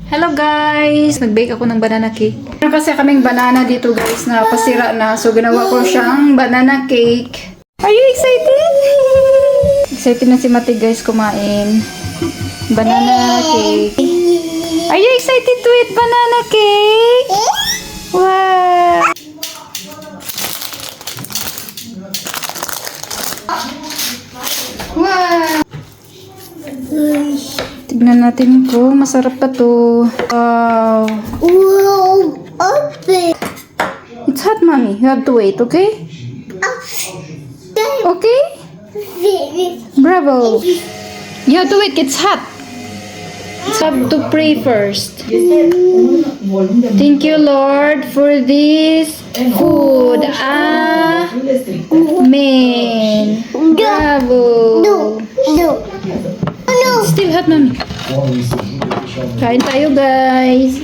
Hello guys! Nag-bake ako ng banana cake. Meron kasi kaming banana dito guys na pasira na. So ginawa ko siyang banana cake. Are you excited? Excited na si Mati guys kumain. Banana cake. Are you excited to eat banana cake? Wow! Wow! Tignan natin kung masarap pa to. Wow. Wow, open. It's hot, mommy. You have to wait, okay? Okay? Bravo. You have to wait. It's hot. You have to pray first. Thank you, Lord, for this food. Amen. Bravo. Still hot, mami. Kain tayo, guys.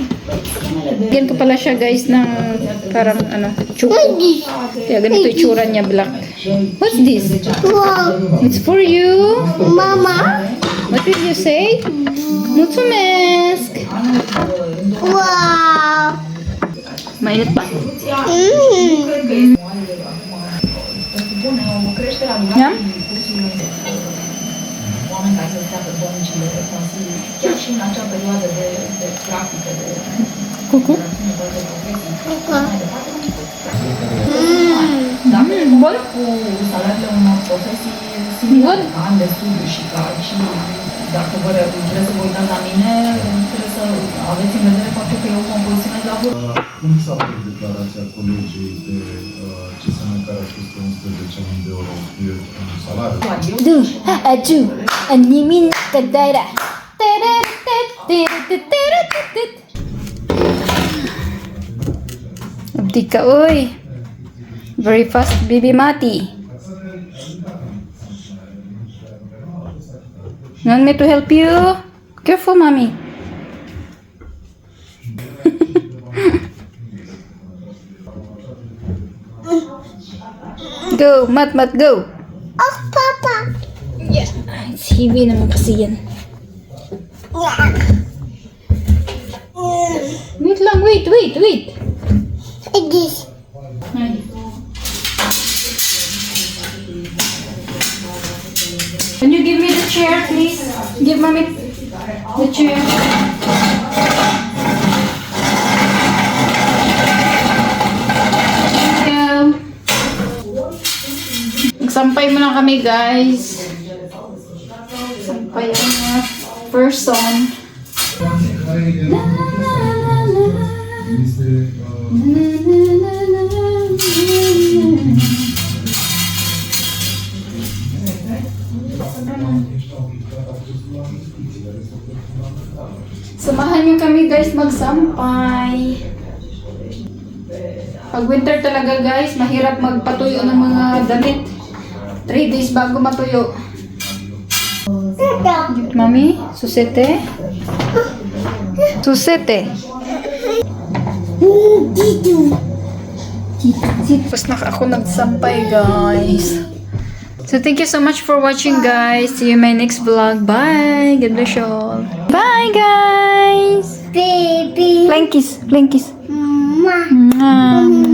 Ganyan ko pala siya, guys, ng parang, chuko. Kaya ganito yung tsura niya, black. What's this? Wow, It's for you. Mama. What did you say? Mutsumesk. Wow. Mainit pa. Yum? Oameni care se uitează băncile de consilii, chiar și în acea perioadă de practică de Cucu. Dacă Bun? cu salariile unor profesii similare, ca ani de studiu și ca și dacă vreți să vă uitați la mine, trebuie să aveți în vedere faptul că eu compoziționez la vârf. Cum s-a făcut declarația colegii de CSM care a spus că 11.000 de euro e un salariu? Du, aju, animin kadara. Abdi ka, oy. Very fast, Bibi Mati. You want me to help you? Careful, mommy. Go, Mat, go. Oh, Papa. Yeah, it's heavy naman kasi yan. Wait lang, wait. This. Can you give me the chair, please? Give mommy the chair. Thank you. Nagsampay mo na kami, guys. Sampay ang person. Samahan niyo kami guys magsampay. Pag winter talaga guys, mahirap magpatuyo ng mga damit. 3 days bago matuyo. Mami, susete? Susete. Tapos ako nagsampay guys. So thank you so much for watching guys. See you in my next vlog. Bye. God bless you all. Bye guys. Baby. Flying kiss. Mama. Mwah.